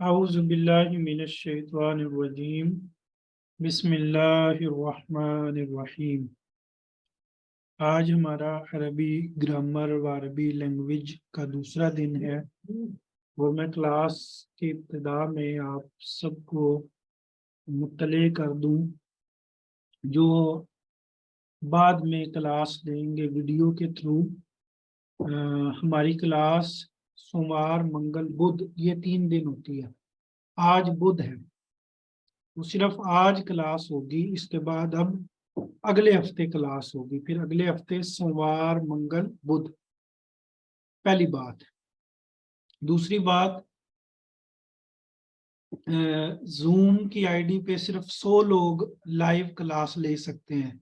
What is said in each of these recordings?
اعوذ باللہ من الشیطان الرجیم بسم اللہ الرحمن الرحیم۔ آج ہمارا عربی گرامر و عربی لینگویج کا دوسرا دن ہے اور میں کلاس کی ابتدا میں آپ سب کو مطلع کر دوں جو بعد میں کلاس لیں گے ویڈیو کے تھرو۔ ہماری کلاس سوموار منگل بدھ یہ 3 دن ہوتی ہے۔ آج بدھ ہے تو صرف آج کلاس ہوگی، اس کے بعد اب اگلے ہفتے کلاس ہوگی، پھر اگلے ہفتے سوموار منگل بدھ۔ پہلی بات۔ دوسری بات، زوم کی آئی ڈی پہ صرف 100 لوگ لائیو کلاس لے سکتے ہیں۔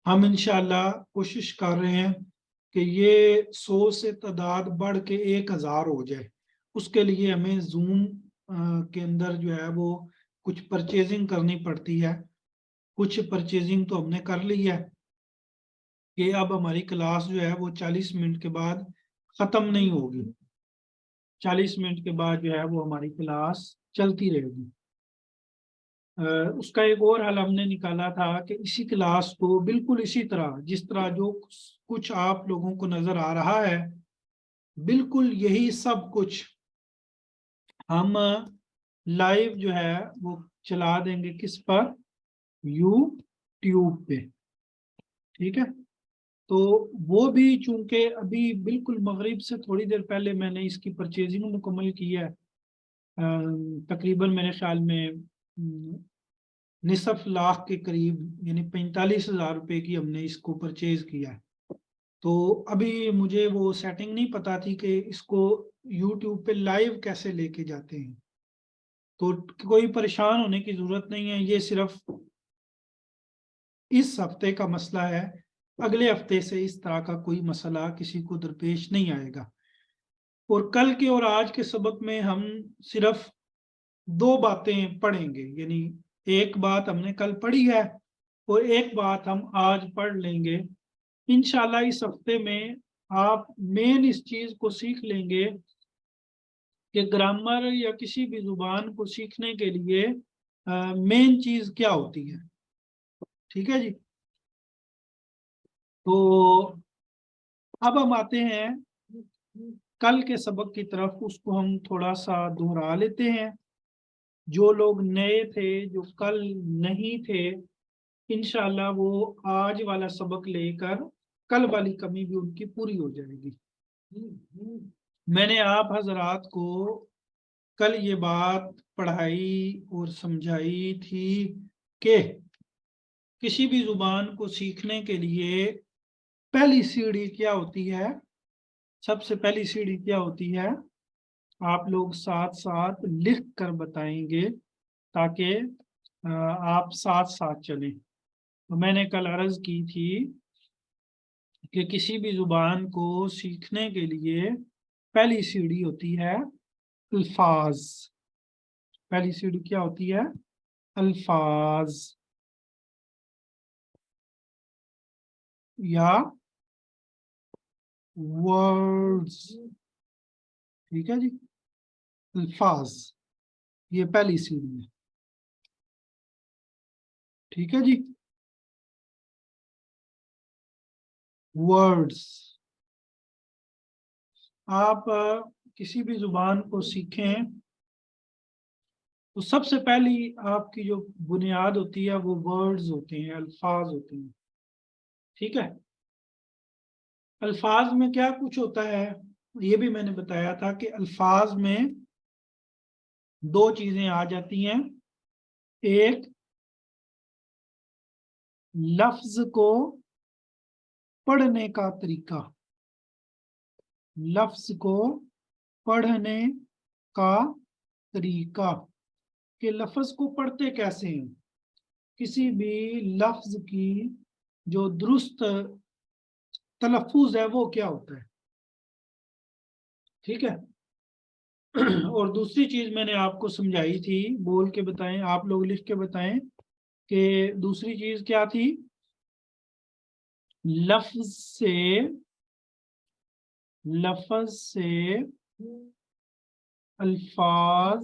ہم انشاءاللہ کوشش کر رہے ہیں کہ یہ 100 سے تعداد بڑھ کے 1000 ہو جائے۔ اس کے لیے ہمیں زوم کے اندر جو ہے وہ کچھ پرچیزنگ کرنی پڑتی ہے۔ کچھ پرچیزنگ تو ہم نے کر لی ہے کہ اب ہماری کلاس جو ہے وہ 40 منٹ کے بعد ختم نہیں ہوگی، 40 منٹ کے بعد جو ہے وہ ہماری کلاس چلتی رہے گی۔ اس کا ایک اور حل ہم نے نکالا تھا کہ اسی کلاس کو بالکل اسی طرح جس طرح جو کچھ آپ لوگوں کو نظر آ رہا ہے، بالکل یہی سب کچھ ہم لائیو جو ہے وہ چلا دیں گے کس پر؟ یوٹیوب پہ۔ ٹھیک ہے، تو وہ بھی چونکہ ابھی بالکل مغرب سے تھوڑی دیر پہلے میں نے اس کی پرچیزنگ مکمل کی ہے، تقریباً میرے خیال میں نصف لاکھ کے قریب، یعنی 45,000 روپے کی ہم نے اس کو پرچیز کیا ہے۔ تو ابھی مجھے وہ سیٹنگ نہیں پتا تھی کہ اس کو یوٹیوب پہ لائیو کیسے لے کے جاتے ہیں، تو کوئی پریشان ہونے کی ضرورت نہیں ہے، یہ صرف اس ہفتے کا مسئلہ ہے، اگلے ہفتے سے اس طرح کا کوئی مسئلہ کسی کو درپیش نہیں آئے گا۔ اور کل کے اور آج کے سبق میں ہم صرف 2 باتیں پڑھیں گے، یعنی ایک بات ہم نے کل پڑھی ہے اور ایک بات ہم آج پڑھ لیں گے۔ انشاءاللہ اس ہفتے میں آپ مین اس چیز کو سیکھ لیں گے کہ گرامر یا کسی بھی زبان کو سیکھنے کے لیے مین چیز کیا ہوتی ہے۔ ٹھیک ہے جی، تو اب ہم آتے ہیں کل کے سبق کی طرف، اس کو ہم تھوڑا سا دہرا لیتے ہیں۔ جو لوگ نئے تھے، جو کل نہیں تھے، انشاءاللہ وہ آج والا سبق لے کر کل والی کمی بھی ان کی پوری ہو جائے گی۔ میں نے آپ حضرات کو کل یہ بات پڑھائی اور سمجھائی تھی کہ کسی بھی زبان کو سیکھنے کے لیے پہلی سیڑھی کیا ہوتی ہے؟ سب سے پہلی سیڑھی کیا ہوتی ہے؟ آپ لوگ ساتھ ساتھ لکھ کر بتائیں گے تاکہ آپ ساتھ ساتھ چلیں۔ تو میں نے کل عرض کی تھی کہ کسی بھی زبان کو سیکھنے کے لیے پہلی سیڑھی ہوتی ہے الفاظ۔ پہلی سیڑھی کیا ہوتی ہے؟ الفاظ یا ورڈز۔ ٹھیک ہے جی، الفاظ یہ پہلی سیڑھی ہے۔ ٹھیک ہے جی، ورڈز۔ آپ کسی بھی زبان کو سیکھیں تو سب سے پہلی آپ کی جو بنیاد ہوتی ہے وہ ورڈز ہوتے ہیں، الفاظ ہوتے ہیں۔ ٹھیک ہے، الفاظ میں کیا کچھ ہوتا ہے یہ بھی میں نے بتایا تھا کہ الفاظ میں 2 چیزیں آ جاتی ہیں۔ ایک، لفظ کو پڑھنے کا طریقہ، لفظ کو پڑھنے کا طریقہ کہ لفظ کو پڑھتے کیسے ہیں۔ کسی بھی لفظ کی جو درست تلفظ ہے وہ کیا ہوتا ہے۔ ٹھیک ہے، اور دوسری چیز میں نے آپ کو سمجھائی تھی، بول کے بتائیں، آپ لوگ لکھ کے بتائیں کہ دوسری چیز کیا تھی؟ لفظ سے الفاظ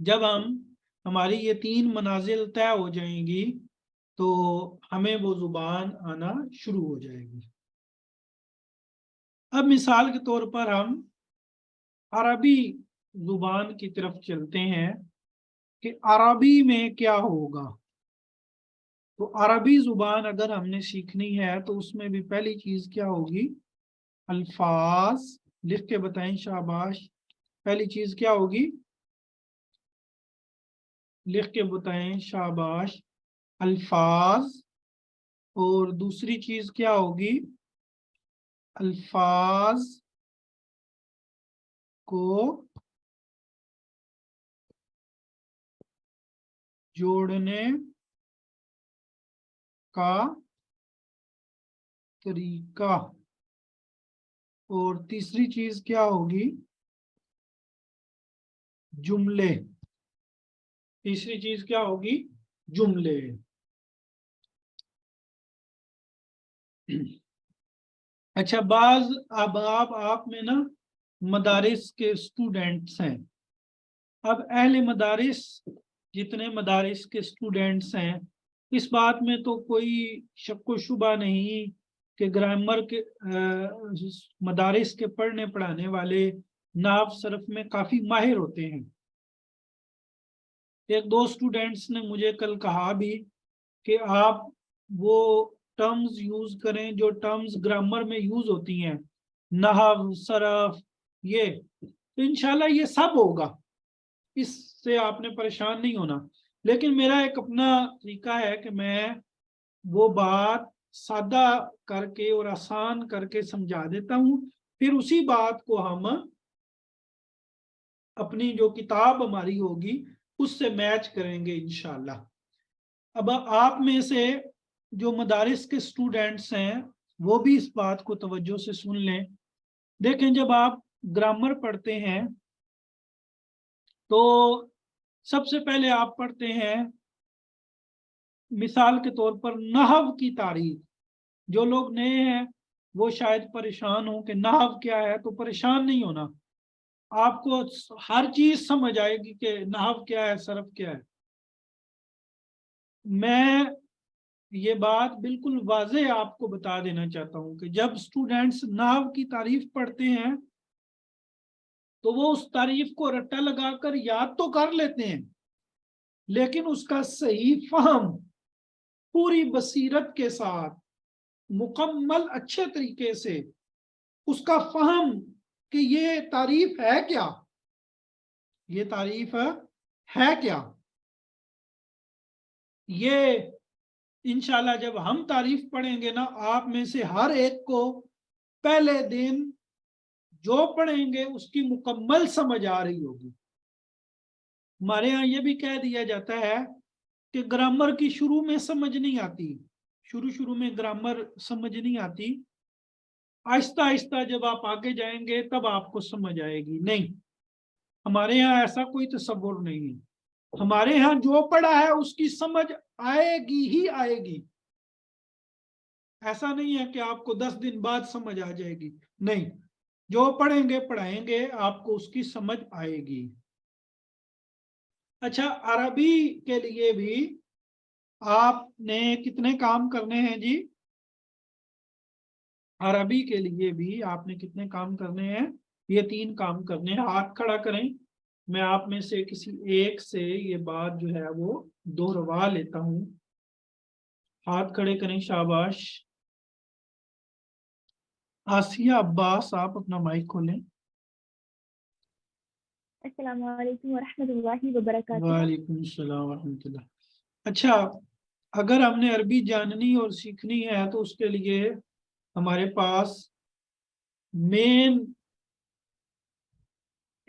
جب ہماری یہ 3 منازل طے ہو جائیں گی تو ہمیں وہ زبان آنا شروع ہو جائے گی۔ اب مثال کے طور پر ہم عربی زبان کی طرف چلتے ہیں کہ عربی میں کیا ہوگا۔ تو عربی زبان اگر ہم نے سیکھنی ہے تو اس میں بھی پہلی چیز کیا ہوگی؟ الفاظ۔ لکھ کے بتائیں شاباش، پہلی چیز کیا ہوگی؟ لکھ کے بتائیں شاباش، الفاظ۔ اور دوسری چیز کیا ہوگی؟ الفاظ کو جوڑنے کا طریقہ۔ اور تیسری چیز کیا ہوگی؟ جملے۔ تیسری چیز کیا ہوگی؟ جملے۔ اچھا، اب آپ میں نا مدارس کے اسٹوڈنٹس ہیں۔ اب اہل مدارس جتنے مدارس کے اسٹوڈنٹس ہیں، اس بات میں تو کوئی شک و شبہ نہیں کہ گرامر کے مدارس کے پڑھنے پڑھانے والے نحو صرف میں کافی ماہر ہوتے ہیں۔ ایک دو اسٹوڈنٹس نے مجھے کل کہا بھی کہ آپ وہ ٹرمز یوز کریں جو ٹرمز گرامر میں یوز ہوتی ہیں، نحو، صرف، یہ تو انشاءاللہ یہ سب ہوگا، اس سے آپ نے پریشان نہیں ہونا۔ لیکن میرا ایک اپنا طریقہ ہے کہ میں وہ بات سادہ کر کے اور آسان کر کے سمجھا دیتا ہوں، پھر اسی بات کو ہم اپنی جو کتاب ہماری ہوگی اس سے میچ کریں گے انشاءاللہ۔ اب آپ میں سے جو مدارس کے اسٹوڈنٹس ہیں وہ بھی اس بات کو توجہ سے سن لیں۔ دیکھیں، جب آپ گرامر پڑھتے ہیں تو سب سے پہلے آپ پڑھتے ہیں مثال کے طور پر نحو کی تعریف۔ جو لوگ نئے ہیں وہ شاید پریشان ہوں کہ نحو کیا ہے، تو پریشان نہیں ہونا، آپ کو ہر چیز سمجھ آئے گی کہ نحو کیا ہے، صرف کیا ہے۔ میں یہ بات بالکل واضح آپ کو بتا دینا چاہتا ہوں کہ جب اسٹوڈینٹس نحو کی تعریف پڑھتے ہیں تو وہ اس تعریف کو رٹا لگا کر یاد تو کر لیتے ہیں، لیکن اس کا صحیح فہم پوری بصیرت کے ساتھ مکمل اچھے طریقے سے اس کا فہم کہ یہ تعریف ہے کیا، یہ تعریف ہے کیا، یہ انشاءاللہ جب ہم تعریف پڑھیں گے نا، آپ میں سے ہر ایک کو پہلے دن جو پڑھیں گے اس کی مکمل سمجھ آ رہی ہوگی۔ ہمارے ہاں یہ بھی کہہ دیا جاتا ہے کہ گرامر کی شروع میں سمجھ نہیں آتی، شروع میں گرامر سمجھ نہیں آتی، آہستہ آہستہ جب آپ آگے جائیں گے تب آپ کو سمجھ آئے گی۔ نہیں، ہمارے ہاں ایسا کوئی تصور نہیں ہے، ہمارے ہاں جو پڑھا ہے اس کی سمجھ آئے گی ہی آئے گی۔ ایسا نہیں ہے کہ آپ کو 10 دن بعد سمجھ آ جائے گی، نہیں، جو پڑھیں گے پڑھائیں گے آپ کو اس کی سمجھ آئے گی۔ اچھا، عربی کے لیے بھی آپ نے کتنے کام کرنے ہیں جی؟ عربی کے لیے بھی آپ نے کتنے کام کرنے ہیں؟ یہ 3 کام کرنے ہیں۔ ہاتھ کھڑا کریں، میں آپ میں سے کسی ایک سے یہ بات جو ہے وہ دوہروا لیتا ہوں۔ ہاتھ کھڑے کریں، شاباش۔ آسیہ عباس، آپ اپنا مائک کھولیں۔ السلام علیکم ورحمۃ اللہ وبرکاتہ۔ وعلیکم السلام ورحمۃ اللہ۔ اچھا، اگر ہم نے عربی جاننی اور سیکھنی ہے تو اس کے لیے ہمارے پاس مین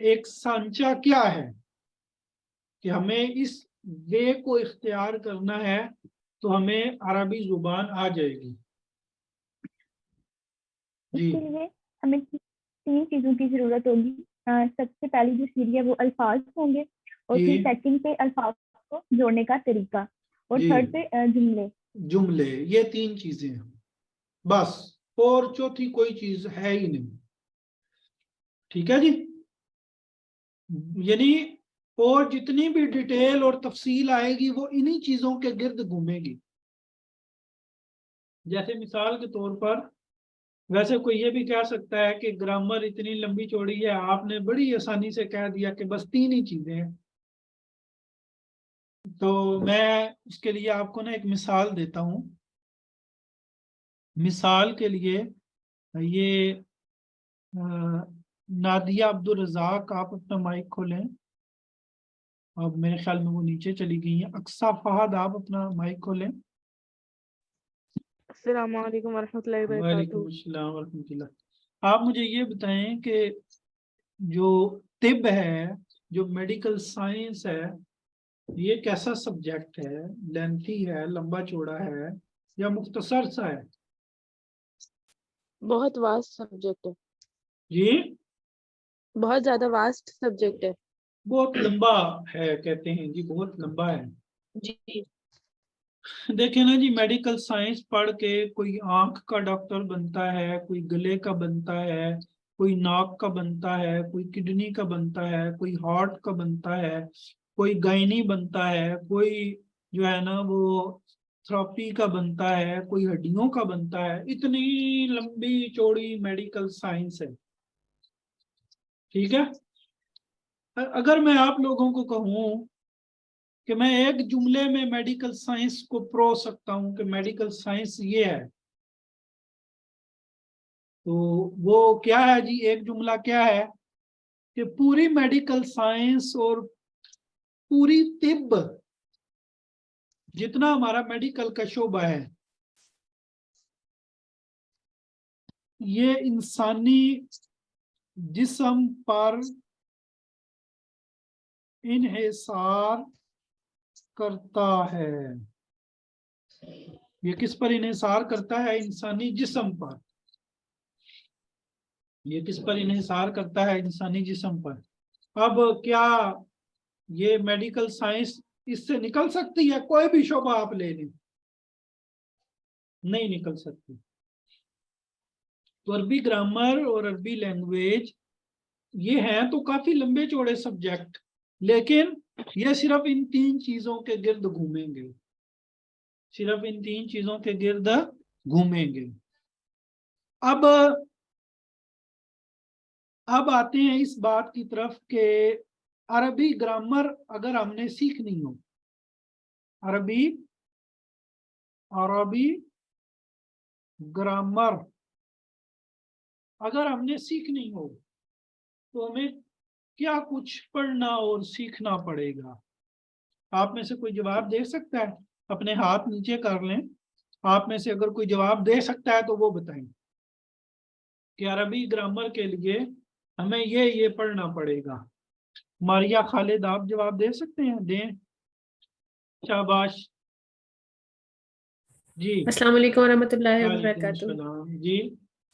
ایک سانچہ کیا ہے کہ ہمیں اس وے کو اختیار کرنا ہے تو ہمیں عربی زبان آ جائے گی۔ اس جی کے لیے ہمیں 3 چیزوں کی ضرورت ہوگی۔ سب سے پہلی جو سیڑھی ہے وہ الفاظ ہوں گے، اور پھر جی سیکنڈ پہ الفاظ کو جوڑنے کا طریقہ، اور جی تھرڈ پہ جملے۔ جملے، یہ 3 چیزیں ہیں بس، اور چوتھی کوئی چیز ہے ہی نہیں۔ ٹھیک ہے جی، یعنی اور جتنی بھی ڈیٹیل اور تفصیل آئے گی وہ انہی چیزوں کے گرد گھومے گی. جیسے مثال کے طور پر ویسے کوئی یہ بھی کہہ سکتا ہے کہ گرامر اتنی لمبی چوڑی ہے، آپ نے بڑی آسانی سے کہہ دیا کہ بس 3 ہی چیزیں ہیں. تو میں اس کے لیے آپ کو نا ایک مثال دیتا ہوں. مثال کے لیے یہ نادیہ عبدالرزاق، آپ اپنا مائک کھولیں. اب میرے خیال میں وہ نیچے چلی گئی ہیں. اقصیٰ فہد، آپ اپنا مائک کھولیں. السلام علیکم ورحمۃ اللہ وبرکاتہ. وعلیکم السلام ورحمۃ اللہ. آپ مجھے یہ بتائیں کہ جو طب ہے، جو میڈیکل سائنس ہے، یہ کیسا سبجیکٹ ہے؟ لینتھی ہے، لمبا چوڑا ہے، یا مختصر سا ہے؟ بہت واسٹ سبجیکٹ ہے، جی بہت زیادہ واسٹ سبجیکٹ ہے. بہت لمبا ہے کہتے ہیں جی، بہت لمبا ہے. جی دیکھیں نا جی، میڈیکل سائنس پڑھ کے کوئی آنکھ کا ڈاکٹر بنتا ہے، کوئی گلے کا بنتا ہے، کوئی ناک کا بنتا ہے، کوئی کڈنی کا بنتا ہے، کوئی ہارٹ کا بنتا ہے، کوئی گائنی بنتا ہے، کوئی جو ہے نا وہ تھراپی کا بنتا ہے، کوئی ہڈیوں کا بنتا ہے. اتنی لمبی چوڑی میڈیکل سائنس ہے. ٹھیک ہے. اگر میں آپ لوگوں کو کہوں کہ میں ایک جملے میں میڈیکل سائنس کو پرو سکتا ہوں کہ میڈیکل سائنس یہ ہے، تو وہ کیا ہے جی؟ ایک جملہ کیا ہے کہ پوری میڈیکل سائنس اور پوری طب، جتنا ہمارا میڈیکل کا شعبہ ہے، یہ انسانی جسم پر انحصار کرتا ہے. یہ کس پر انحصار کرتا ہے؟ انسانی جسم پر. یہ کس پر انحصار کرتا ہے؟ انسانی جسم پر. اب کیا یہ میڈیکل سائنس اس سے نکل سکتی ہے؟ کوئی بھی شعبہ آپ لے لیں، نہیں نکل سکتی. تو عربی گرامر اور عربی لینگویج یہ ہیں تو کافی لمبے چوڑے سبجیکٹ، لیکن یہ صرف ان 3 چیزوں کے گرد گھومیں گے. صرف ان 3 چیزوں کے گرد گھومیں گے. اب آتے ہیں اس بات کی طرف کہ عربی گرامر اگر ہم نے سیکھنی ہو، عربی گرامر اگر ہم نے سیکھنی ہو تو ہمیں کیا کچھ پڑھنا اور سیکھنا پڑے گا؟ آپ میں سے کوئی جواب دے سکتا ہے؟ اپنے ہاتھ نیچے کر لیں. آپ میں سے اگر کوئی جواب دے سکتا ہے تو وہ بتائیں کہ عربی گرامر کے لیے ہمیں یہ پڑھنا پڑے گا. ماریا خالد، آپ جواب دے سکتے ہیں؟ دیں. شاباش. جی السلام علیکم ورحمۃ اللہ وعلیکم وبرکاتہ. السلام. جی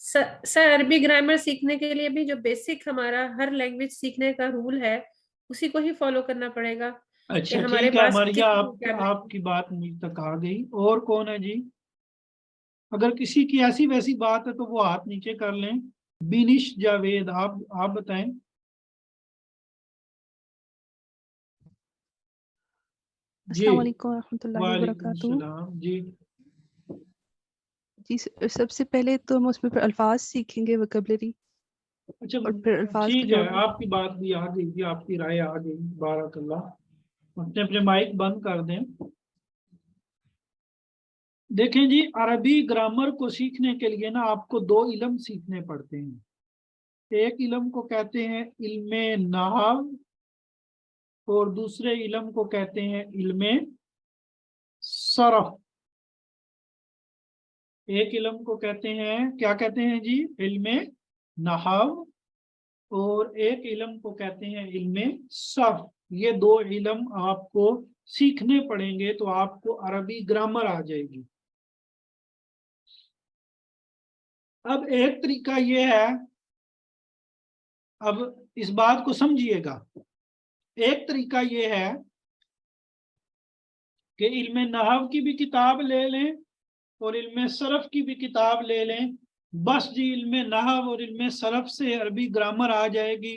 سر عربی گرامر سیکھنے کے لیے بھی جو بیسک ہمارا ہر لینگویج سیکھنے کا رول ہے اسی کو ہی فالو کرنا پڑے گا. اچھا ہمارے ٹھیک ہے پاس ماریا، کتنی آپ کی بات مجھ تک آ گئی. اور کون ہے جی؟ اگر کسی کی ایسی ویسی بات ہے تو وہ ہاتھ نیچے کر لیں. بینش جاوید، آپ بتائیں. جی السلام علیکم ورحمۃ اللہ وعلیکم وبرکاتہ. السلام. جی جی سب سے پہلے تو ہم اس میں پھر الفاظ سیکھیں گے، وکیبلری، اچھا اور پھر الفاظ کو ٹھیک ہے، جوڑنا. آپ کی بات بھی آ گئی تھی، آپ کی رائے آ گئی. بارک اللہ. اپنے مائک بند کر دیں. دیکھیں جی، عربی گرامر کو سیکھنے کے لیے نا آپ کو 2 علم سیکھنے پڑتے ہیں. ایک علم کو کہتے ہیں علم نحو اور دوسرے علم کو کہتے ہیں علم صرف. ایک علم کو کہتے ہیں، کیا کہتے ہیں جی؟ علم نحو. اور ایک علم کو کہتے ہیں علم صرف. یہ 2 علم آپ کو سیکھنے پڑیں گے تو آپ کو عربی گرامر آ جائے گی. اب ایک طریقہ یہ ہے، اب اس بات کو سمجھیے گا. ایک طریقہ یہ ہے کہ علم نحو کی بھی کتاب لے لیں اور علم صرف کی بھی کتاب لے لیں. بس جی علم نحو اور علم صرف سے عربی گرامر آ جائے گی.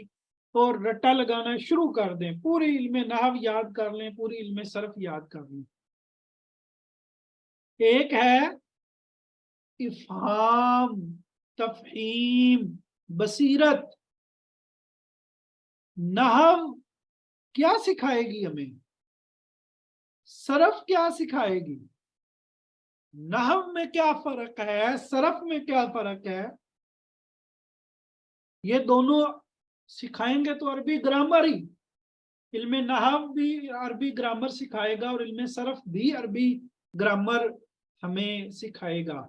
اور رٹا لگانا شروع کر دیں, پوری علم نحو یاد کر لیں, پوری علم صرف یاد کر لیں. ایک ہے افہام, تفہیم, بصیرت. نحو کیا سکھائے گی ہمیں, صرف کیا سکھائے گی, نحو میں کیا فرق ہے, صرف میں کیا فرق ہے, یہ دونوں سکھائیں گے تو عربی گرامر ہی. علم نحو بھی عربی گرامر سکھائے گا اور علم صرف بھی عربی گرامر ہمیں سکھائے گا.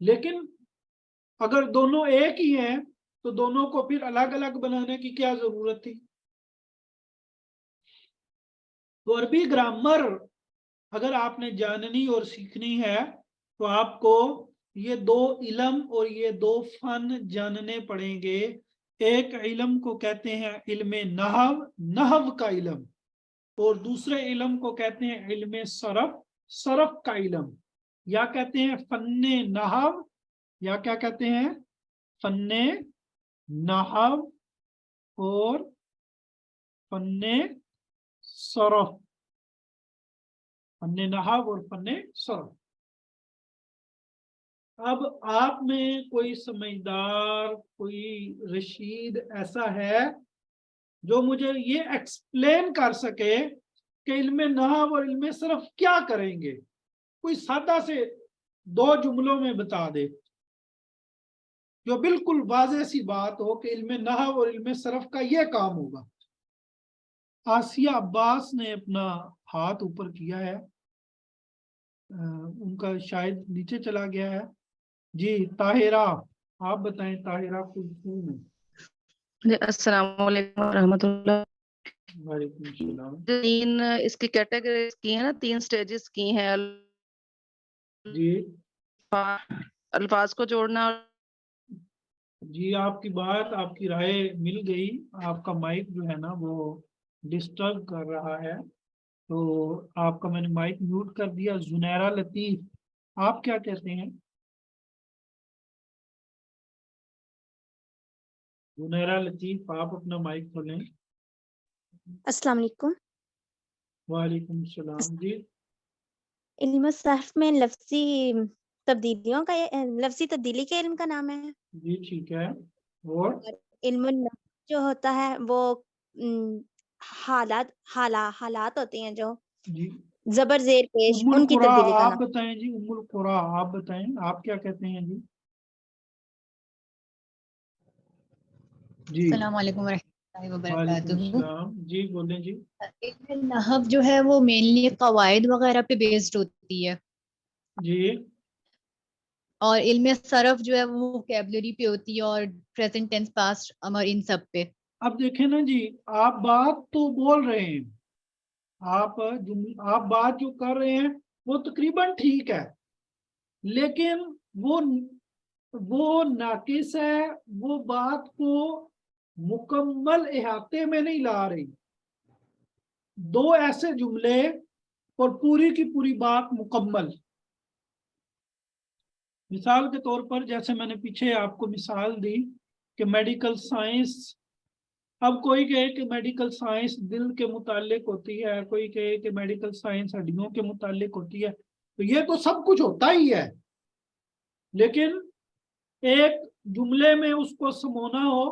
لیکن اگر دونوں ایک ہی ہیں تو دونوں کو پھر الگ الگ بنانے کی کیا ضرورت تھی. تو عربی گرامر اگر آپ نے جاننی اور سیکھنی ہے تو آپ کو یہ دو علم اور یہ دو فن جاننے پڑیں گے. ایک علم کو کہتے ہیں علم نحو, نحو کا علم, اور دوسرے علم کو کہتے ہیں علم صرف, صرف کا علم, یا کہتے ہیں فن نحو, یا کیا کہتے ہیں فن نحو اور فن صرف, فن نحو اور فن صرف. اب آپ میں کوئی سمجھدار, کوئی رشید ایسا ہے جو مجھے یہ ایکسپلین کر سکے کہ علم نحو اور علم صرف کیا کریں گے, کوئی سادہ سے 2 جملوں میں بتا دے جو بالکل واضح سی بات ہو کہ علم نحو اور علم صرف کا یہ کام ہوگا. آسیہ عباس نے اپنا ہاتھ اوپر کیا ہے, ان کا شاید نیچے چلا گیا ہے. جی طاہرہ, آپ بتائیں. طاہرہ کلثوم ہے. السلام علیکم ورحمۃ اللہ. وعلیکم السلام. 3 اس کی کیٹیگریز کی ہیں نا, 3 سٹیجز کی ہیں. جی الفاظ کو جوڑنا. جی آپ کی بات, آپ کی رائے مل گئی. آپ کا مائک جو ہے نا وہ ڈسٹرب کر رہا ہے, تو آپ کا میں نے مائک میوٹ کر دیا. زنیرہ لطیف, آپ کیا کہتے ہیں؟ زنیرہ لطیف, آپ اپنا مائک کھولیں. السلام علیکم. وعلیکم السلام. جی علم صرف میں لفظی تبدیلیوں کا, لفظی تبدیلی کے علم کا نام ہے. جی ٹھیک ہے. اور علم النحو جو ہوتا ہے وہ حالات ہوتے ہیں جو جی زبر زیر پیش, ام ان کی القرا تبدیلی کا آپ نام. بتائیں. جی ام القرا آپ بتائیں, آپ کیا کہتے ہیں؟ جی جی السلام علیکم ورحمۃ اللہ وعلیکم وبرکاتہ. السلام. جی بولیں. جی علم نحو جو ہے وہ مینلی قواعد وغیرہ پہ بیسڈ ہوتی ہے, جی اور علم صرف جو ہے وہ ووکیبلری پہ ہوتی ہے اور پریزنٹ ٹینس, پاسٹ, امر, ان سب پہ. اب دیکھیں نا جی, آپ بات تو بول رہے ہیں, آپ بات جو کر رہے ہیں وہ تقریباً ٹھیک ہے, لیکن وہ ناقص ہے, وہ بات کو مکمل احاطے میں نہیں لا رہی. 2 ایسے جملے اور پوری کی پوری بات مکمل. مثال کے طور پر جیسے میں نے پیچھے آپ کو مثال دی کہ میڈیکل سائنس, اب کوئی کہے کہ میڈیکل سائنس دل کے متعلق ہوتی ہے, کوئی کہے کہ میڈیکل سائنس ہڈیوں کے متعلق ہوتی ہے, تو یہ تو سب کچھ ہوتا ہی ہے, لیکن ایک جملے میں اس کو سمونا ہو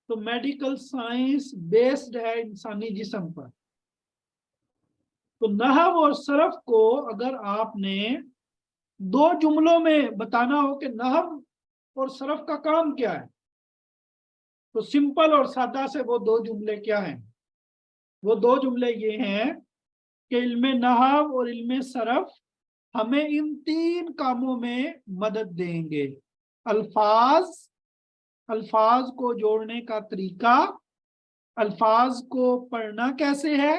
تو میڈیکل سائنس بیسڈ ہے انسانی جسم پر. تو نحو اور صرف کو اگر آپ نے 2 جملوں میں بتانا ہو کہ نحو اور صرف کا کام کیا ہے, تو سمپل اور سادہ سے وہ 2 جملے کیا ہیں؟ وہ 2 جملے یہ ہیں کہ علم نحو اور علم صرف ہمیں ان 3 کاموں میں مدد دیں گے. الفاظ کو جوڑنے کا طریقہ, الفاظ کو پڑھنا کیسے ہے,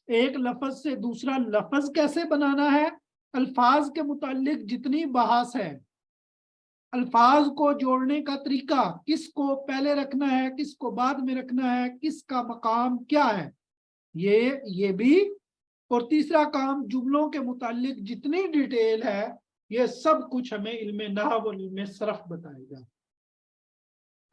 ایک لفظ سے دوسرا لفظ کیسے بنانا ہے, الفاظ کے متعلق جتنی بحث ہے, الفاظ کو جوڑنے کا طریقہ, کس کو پہلے رکھنا ہے, کس کو بعد میں رکھنا ہے, کس کا مقام کیا ہے, یہ بھی. اور تیسرا کام جملوں کے متعلق جتنی ڈیٹیل ہے, یہ سب کچھ ہمیں علم نحو اور علم صرف بتائے گا.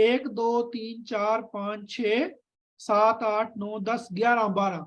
1 2 3 4 5 6 7 8 9 10 11 12,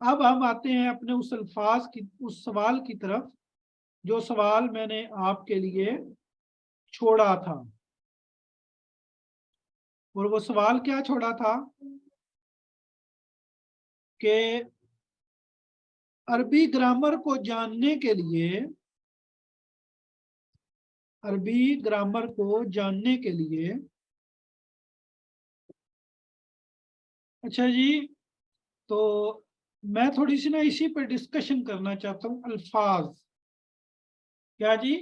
اب ہم آتے ہیں اپنے اس اس سوال کی طرف جو سوال میں نے آپ کے لیے چھوڑا تھا. اور وہ سوال کیا چھوڑا تھا کہ عربی گرامر کو جاننے کے لیے اچھا جی، تو میں تھوڑی سی نا اسی پہ ڈسکشن کرنا چاہتا ہوں. الفاظ کیا جی؟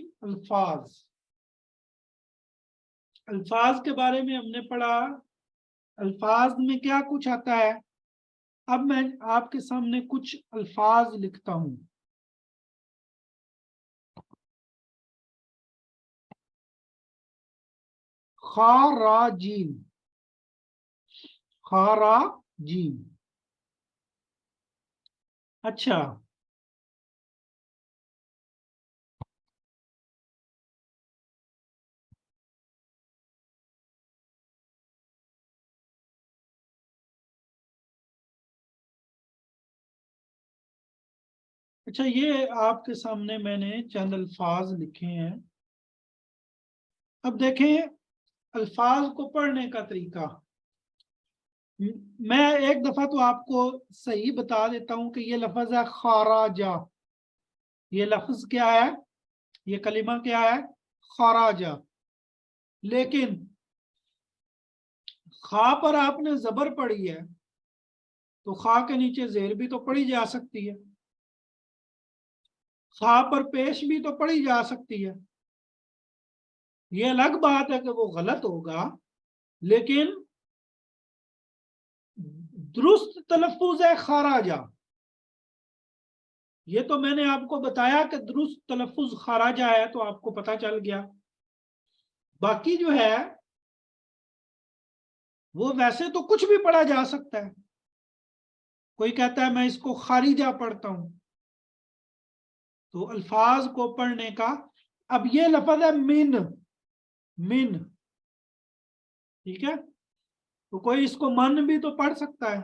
الفاظ کے بارے میں ہم نے پڑھا. الفاظ میں کیا کچھ آتا ہے. اب میں آپ کے سامنے کچھ الفاظ لکھتا ہوں. خاراجین. اچھا، یہ آپ کے سامنے میں نے چند الفاظ لکھے ہیں. اب دیکھیں الفاظ کو پڑھنے کا طریقہ. میں ایک دفعہ تو آپ کو صحیح بتا دیتا ہوں کہ یہ لفظ ہے خاراجہ. یہ لفظ کیا ہے؟ یہ کلمہ کیا ہے؟ خاراجہ. لیکن خا پر آپ نے زبر پڑھی ہے تو خا کے نیچے زیر بھی تو پڑھی جا سکتی ہے. خا پر پیش بھی تو پڑھی جا سکتی ہے. یہ الگ بات ہے کہ وہ غلط ہوگا، لیکن درست تلفظ ہے خاراجہ. یہ تو میں نے آپ کو بتایا کہ درست تلفظ خاراجہ ہے تو آپ کو پتہ چل گیا. باقی جو ہے وہ ویسے تو کچھ بھی پڑھا جا سکتا ہے. کوئی کہتا ہے میں اس کو خارجہ پڑھتا ہوں، تو الفاظ کو پڑھنے کا. اب یہ لفظ ہے من، ٹھیک ہے، تو کوئی اس کو من بھی تو پڑھ سکتا ہے.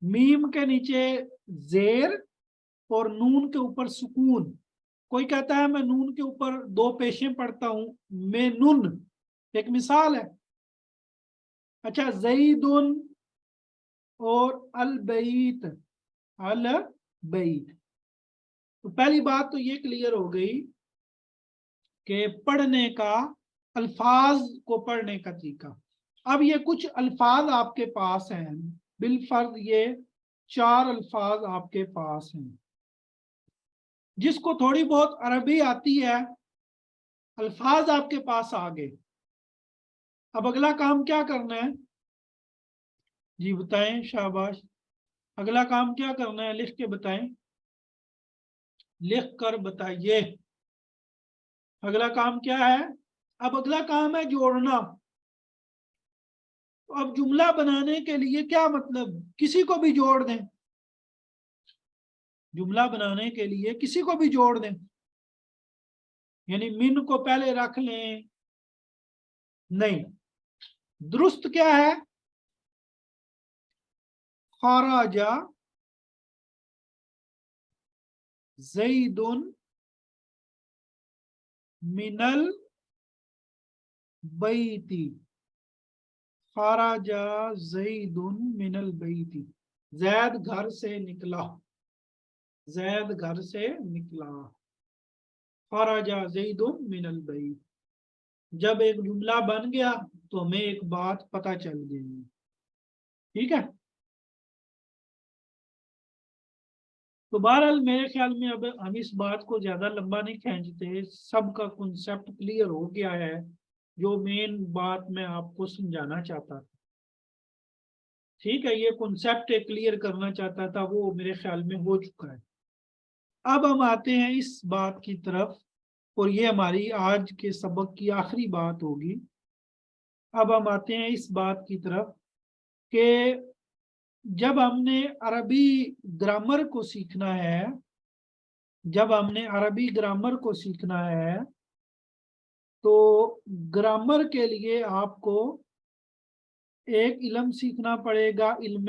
میم کے نیچے زیر اور نون کے اوپر سکون. کوئی کہتا ہے میں نون کے اوپر 2 پیشیں پڑھتا ہوں، میں نون، ایک مثال ہے. اچھا، زیدن اور البیت. تو پہلی بات تو یہ کلیئر ہو گئی کہ پڑھنے کا، الفاظ کو پڑھنے کا طریقہ. اب یہ کچھ الفاظ آپ کے پاس ہیں، بالفرض یہ 4 الفاظ آپ کے پاس ہیں. جس کو تھوڑی بہت عربی آتی ہے، الفاظ آپ کے پاس آ گئے. اب اگلا کام کیا کرنا ہے جی؟ بتائیں، شاباش. اگلا کام کیا کرنا ہے؟ لکھ کے بتائیں، لکھ کر بتائیے. اگلا کام کیا ہے؟ اب اگلا کام ہے جوڑنا. اب جملہ بنانے کے لیے کیا مطلب؟ کسی کو بھی جوڑ دیں. جملہ بنانے کے لیے کسی کو بھی جوڑ دیں. یعنی من کو پہلے رکھ لیں؟ نہیں. درست کیا ہے؟ خراجہ زید من البیت. خراجہ زید من البیت. زید گھر سے نکلا. زید گھر سے نکلا. خراجہ زید من البیت. جب ایک جملہ بن گیا تو ہمیں ایک بات پتہ چل گئی. ٹھیک ہے. تو بہرحال میرے خیال میں اب ہم اس بات کو زیادہ لمبا نہیں کھینچتے. سب کا کنسپٹ کلیئر ہو گیا ہے. جو مین بات میں آپ کو سمجھانا چاہتا تھا، ٹھیک ہے، یہ کنسپٹ کلیئر کرنا چاہتا تھا، وہ میرے خیال میں ہو چکا ہے. اب ہم آتے ہیں اس بات کی طرف، اور یہ ہماری آج کے سبق کی آخری بات ہوگی. اب ہم آتے ہیں اس بات کی طرف کہ جب ہم نے عربی گرامر کو سیکھنا ہے، تو گرامر کے لیے آپ کو ایک علم سیکھنا پڑے گا، علم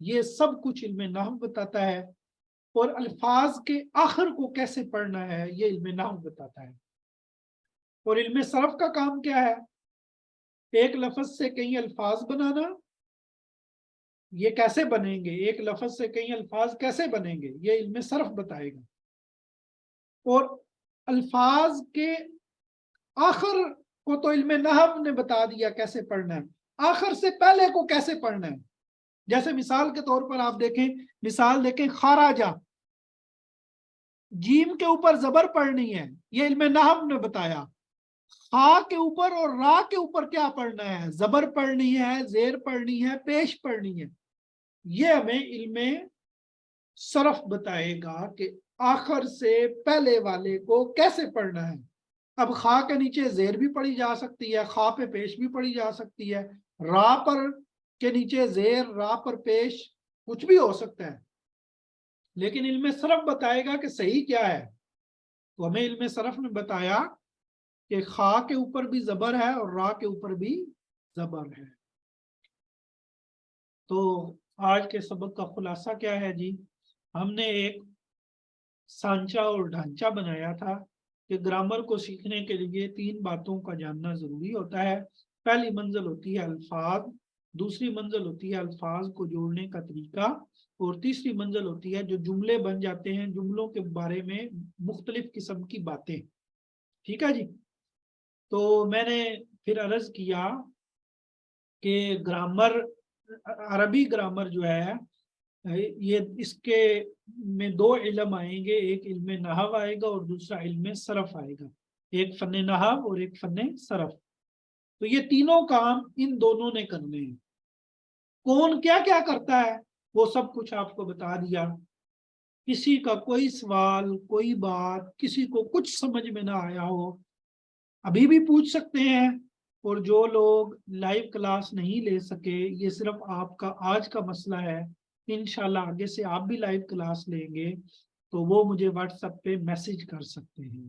یہ سب کچھ علم نحو بتاتا ہے، اور الفاظ کے آخر کو کیسے پڑھنا ہے یہ علم نحو بتاتا ہے۔ اور علم صرف کا کام کیا ہے؟ ایک لفظ سے کئی الفاظ بنانا۔ یہ کیسے بنیں گے؟ ایک لفظ سے کئی الفاظ کیسے بنیں گے؟ یہ علم صرف بتائے گا۔ اور الفاظ کے آخر کو تو علم نحو نے بتا دیا کیسے پڑھنا ہے، آخر سے پہلے کو کیسے پڑھنا ہے۔ جیسے مثال کے طور پر آپ دیکھیں، مثال دیکھیں خراجہ، جیم کے اوپر زبر پڑھنی ہے، یہ علم نحو نے بتایا۔ خا کے اوپر اور را کے اوپر کیا پڑھنا ہے؟ زبر پڑھنی ہے، زیر پڑھنی ہے، پیش پڑھنی ہے۔ یہ ہمیں علم صرف بتائے گا کہ آخر سے پہلے والے کو کیسے پڑھنا ہے۔ اب خا کے نیچے زیر بھی پڑھی جا سکتی ہے، خا پہ پیش بھی پڑھی جا سکتی ہے، را پر کے نیچے زیر، را پر پیش، کچھ بھی ہو سکتا ہے، لیکن علم صرف بتائے گا کہ صحیح کیا ہے۔ تو ہمیں علم صرف نے بتایا کہ خا کے اوپر بھی زبر ہے اور را کے اوپر بھی زبر ہے۔ تو آج کے سبق کا خلاصہ کیا ہے جی؟ ہم نے ایک سانچہ اور ڈھانچہ بنایا تھا کہ گرامر کو سیکھنے کے لیے 3 باتوں کا جاننا ضروری ہوتا ہے۔ پہلی منزل ہوتی ہے الفاظ، دوسری منزل ہوتی ہے الفاظ کو جوڑنے کا طریقہ، اور تیسری منزل ہوتی ہے جو جملے بن جاتے ہیں، جملوں کے بارے میں مختلف قسم کی باتیں۔ ٹھیک ہے جی؟ تو میں نے پھر عرض کیا کہ گرامر، عربی گرامر جو ہے یہ اس کے میں 2 علم آئیں گے، ایک علم نحو آئے گا اور دوسرا علم صرف آئے گا، ایک فن نحو اور ایک فن صرف۔ تو یہ تینوں کام ان دونوں نے کرنے ہیں۔ کون کیا کیا کرتا ہے وہ سب کچھ آپ کو بتا دیا۔ کسی کا کوئی سوال، کوئی بات، کسی کو کچھ سمجھ میں نہ آیا ہو، ابھی بھی پوچھ سکتے ہیں۔ اور جو لوگ لائیو کلاس نہیں لے سکے، یہ صرف آپ کا آج کا مسئلہ ہے، انشاءاللہ آگے سے آپ بھی لائیو کلاس لیں گے تو وہ مجھے واٹس ایپ پہ میسج کر سکتے ہیں۔